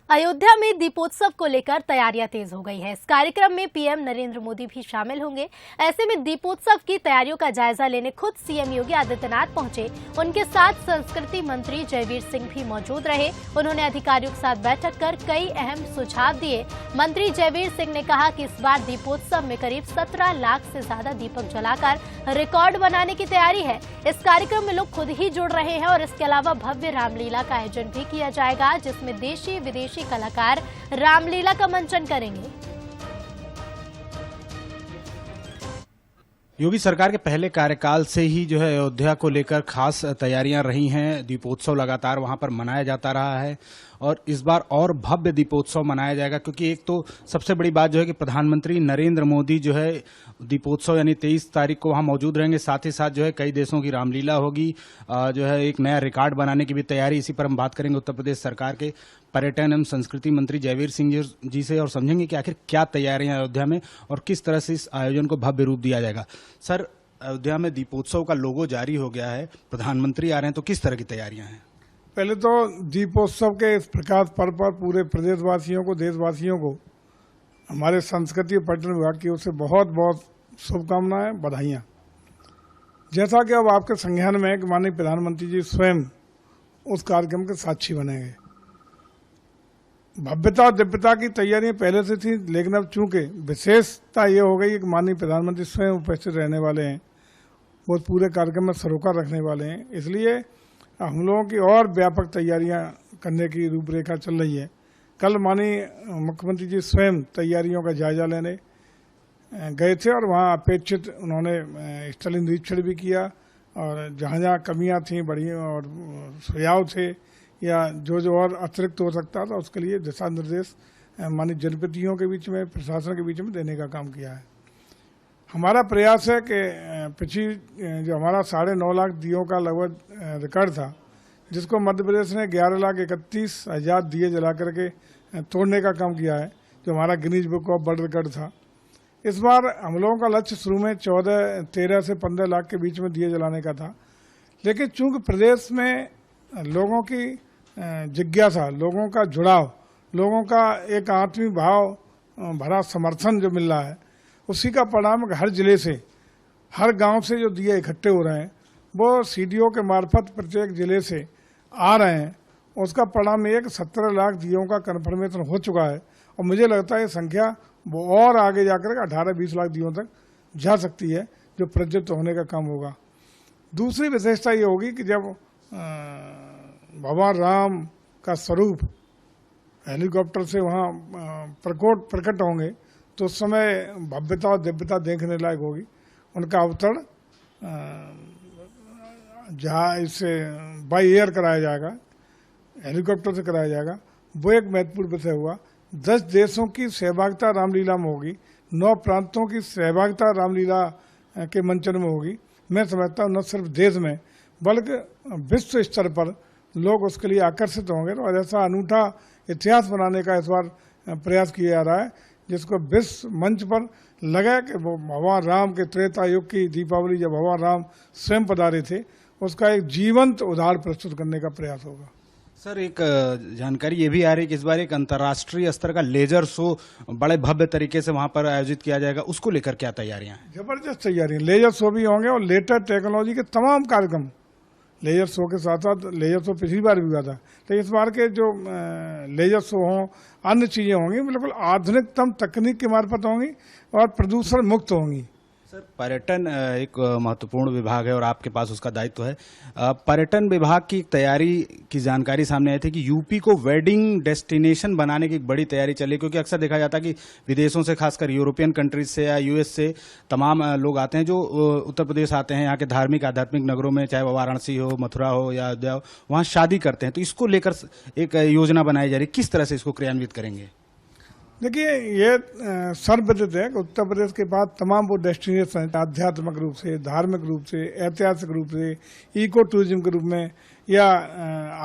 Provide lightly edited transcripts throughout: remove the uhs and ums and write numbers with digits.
अयोध्या में दीपोत्सव को लेकर तैयारियां तेज हो गई है। इस कार्यक्रम में पीएम नरेंद्र मोदी भी शामिल होंगे। ऐसे में दीपोत्सव की तैयारियों का जायजा लेने खुद सीएम योगी आदित्यनाथ पहुंचे। उनके साथ संस्कृति मंत्री जयवीर सिंह भी मौजूद रहे। उन्होंने अधिकारियों के साथ बैठक कर कई अहम सुझाव दिए। मंत्री जयवीर सिंह ने कहा कि इस बार दीपोत्सव में करीब 17 लाख से ज्यादा दीपक जलाकर रिकॉर्ड बनाने की तैयारी है। इस कार्यक्रम में लोग खुद ही जुड़ रहे हैं और इसके अलावा भव्य रामलीला का आयोजन भी किया जाएगा, जिसमें देशी विदेशी कलाकार रामलीला का मंचन करेंगे। योगी सरकार के पहले कार्यकाल से ही जो है अयोध्या को लेकर खास तैयारियां रही हैं। दीपोत्सव लगातार वहां पर मनाया जाता रहा है और इस बार और भव्य दीपोत्सव मनाया जाएगा, क्योंकि एक तो सबसे बड़ी बात जो है कि प्रधानमंत्री नरेंद्र मोदी जो है दीपोत्सव यानी 23 तारीख को वहां मौजूद रहेंगे। साथ ही साथ जो है कई देशों की रामलीला होगी, जो है एक नया रिकॉर्ड बनाने की भी तैयारी। इसी पर हम बात करेंगे उत्तर प्रदेश सरकार के पर्यटन एवं संस्कृति मंत्री जयवीर सिंह जी से और समझेंगे कि आखिर क्या तैयारियां अयोध्या में और किस तरह से इस आयोजन को भव्य रूप दिया जाएगा। सर, अयोध्या में दीपोत्सव का लोगो जारी हो गया है, प्रधानमंत्री आ रहे हैं, तो किस तरह की तैयारियां हैं? पहले तो दीपोत्सव के इस प्रकाश पर्व पर पूरे प्रदेशवासियों को, देशवासियों को हमारे संस्कृति और पर्यटन विभाग की ओर से बहुत बहुत शुभकामनाएं, बधाइयां। जैसा कि अब आपके संज्ञान में है कि माननीय प्रधानमंत्री जी स्वयं उस कार्यक्रम के साक्षी बनेंगे। भव्यता और दिव्यता की तैयारियां पहले से थी, लेकिन अब चूंकि विशेषता ये हो गई कि माननीय प्रधानमंत्री स्वयं उपस्थित रहने वाले हैं, वो पूरे कार्यक्रम में सरोकार रखने वाले हैं, इसलिए हम लोगों की और व्यापक तैयारियां करने की रूपरेखा चल रही है। कल माननीय मुख्यमंत्री जी स्वयं तैयारियों का जायजा लेने गए थे और वहाँ अपेक्षित उन्होंने स्थलीय निरीक्षण भी किया और जहाँ जहाँ कमियाँ थीं बड़ी और सुझाव थे या जो और अतिरिक्त हो सकता था, उसके लिए दिशा निर्देश माननीय जनप्रतिनिधियों के बीच में, प्रशासन के बीच में देने का काम किया है। हमारा प्रयास है कि पिछली जो हमारा 9.5 लाख दियों का लगभग रिकॉर्ड था, जिसको मध्य प्रदेश ने 11,31,000 दिए जला करके तोड़ने का काम किया है, जो हमारा Guinness book of world record था। इस बार हम लोगों का लक्ष्य शुरू में 13 से 15 लाख के बीच में दिए जलाने का था, लेकिन चूंकि प्रदेश में लोगों की जिज्ञासा, लोगों का जुड़ाव, लोगों का एक आत्मीय भाव भरा समर्थन जो मिल रहा है, उसी का परिणाम हर जिले से, हर गांव से जो दिए इकट्ठे हो रहे हैं, वो सीडीओ के मार्फत प्रत्येक जिले से आ रहे हैं। उसका परिणाम ये कि 17 लाख दियों का कन्फर्मेशन हो चुका है और मुझे लगता है ये संख्या वो और आगे जाकर 18-20 लाख दियों तक जा सकती है, जो प्रज्वलित होने का काम होगा। दूसरी विशेषता ये होगी कि जब भगवान राम का स्वरूप हेलीकॉप्टर से वहाँ प्रकट होंगे, तो उस समय भव्यता और दिव्यता देखने लायक होगी। उनका अवतरण जहाँ इससे बाई एयर कराया जाएगा, हेलीकॉप्टर से कराया जाएगा, वो एक महत्वपूर्ण विषय हुआ। 10 देशों की सहभागिता रामलीला में होगी, 9 प्रांतों की सहभागिता रामलीला के मंचन में होगी। मैं समझता हूँ न सिर्फ देश में बल्कि विश्व स्तर पर लोग उसके लिए आकर्षित होंगे और ऐसा अनूठा इतिहास बनाने का इस बार प्रयास किया जा रहा है, जिसको विश्व मंच पर लगा कि वो भगवान राम के त्रेता युग की दीपावली जब भगवान राम स्वयं पधारे थे, उसका एक जीवंत उदाहरण प्रस्तुत करने का प्रयास होगा। सर, एक जानकारी ये भी आ रही है कि इस बार एक अंतर्राष्ट्रीय स्तर का लेजर शो बड़े भव्य तरीके से वहां पर आयोजित किया जाएगा, उसको लेकर क्या तैयारियां हैं? जबरदस्त तैयारियां, लेजर शो भी होंगे और लेटेस्ट टेक्नोलॉजी के तमाम कार्यक्रम। लेजर शो के साथ साथ लेजर शो पिछली बार भी हुआ था, तो इस बार के जो लेजर शो हों, अन्य चीजें होंगी, बिल्कुल आधुनिकतम तकनीक के मार्फत होंगी और प्रदूषण मुक्त होंगी। सर, पर्यटन एक महत्वपूर्ण विभाग है और आपके पास उसका दायित्व है। पर्यटन विभाग की तैयारी की जानकारी सामने आई थी कि यूपी को वेडिंग डेस्टिनेशन बनाने की एक बड़ी तैयारी चली, क्योंकि अक्सर देखा जाता है कि विदेशों से, खासकर यूरोपियन कंट्रीज से या यूएस से तमाम लोग आते हैं जो उत्तर प्रदेश आते हैं, यहाँ के धार्मिक आध्यात्मिक नगरों में, चाहे वो वाराणसी हो, मथुरा हो या अयोध्या हो, वहाँ शादी करते हैं। तो इसको लेकर एक योजना बनाई जा रही है, किस तरह से इसको क्रियान्वित करेंगे? देखिए, ये सर्वविदित है कि उत्तर प्रदेश के पास तमाम वो डेस्टिनेशन आध्यात्मिक रूप से, धार्मिक रूप से, ऐतिहासिक रूप से, इको टूरिज्म के रूप में, या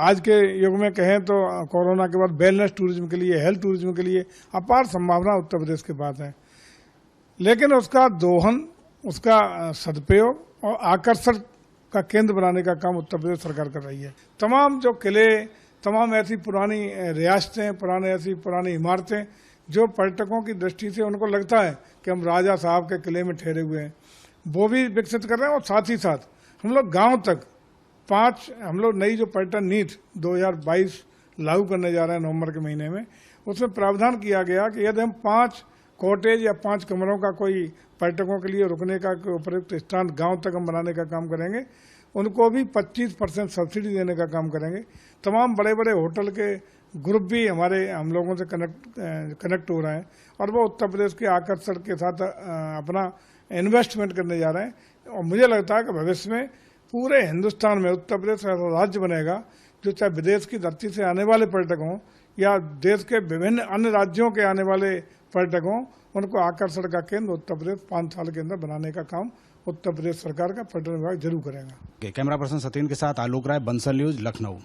आज के युग में कहें तो कोरोना के बाद वेलनेस टूरिज्म के लिए, हेल्थ टूरिज्म के लिए अपार संभावना उत्तर प्रदेश के पास है। लेकिन उसका दोहन, उसका सदुपयोग और आकर्षण का केंद्र बनाने का काम उत्तर प्रदेश सरकार कर रही है। तमाम जो किले, तमाम ऐसी पुरानी रियासतें, पुरानी इमारतें जो पर्यटकों की दृष्टि से उनको लगता है कि हम राजा साहब के किले में ठहरे हुए हैं, वो भी विकसित कर रहे हैं। और साथ ही साथ हम लोग गांव तक हम लोग नई जो पर्यटन नीति 2022 लागू करने जा रहे हैं नवंबर के महीने में, उसमें प्रावधान किया गया कि यदि हम 5 कॉटेज या 5 कमरों का कोई पर्यटकों के लिए रुकने का उपयुक्त स्थान गांव तक हम बनाने का काम करेंगे, उनको भी 25% सब्सिडी देने का काम करेंगे। तमाम बड़े बड़े होटल के ग्रुप भी हम लोगों से कनेक्ट हो रहे हैं और वो उत्तर प्रदेश के आकर्षण के साथ अपना इन्वेस्टमेंट करने जा रहे हैं। और मुझे लगता है कि भविष्य में पूरे हिंदुस्तान में उत्तर प्रदेश ऐसा राज्य बनेगा जो चाहे विदेश की धरती से आने वाले पर्यटक हों या देश के विभिन्न अन्य राज्यों के आने वाले पर्यटक हों, उनको आकर्षण का केंद्र उत्तर प्रदेश 5 साल के अंदर बनाने का काम उत्तर प्रदेश सरकार का पर्यटन विभाग जरूर करेगा। कैमरा पर्सन सत्येंद्र के साथ आलोक राय, बंसल न्यूज, लखनऊ।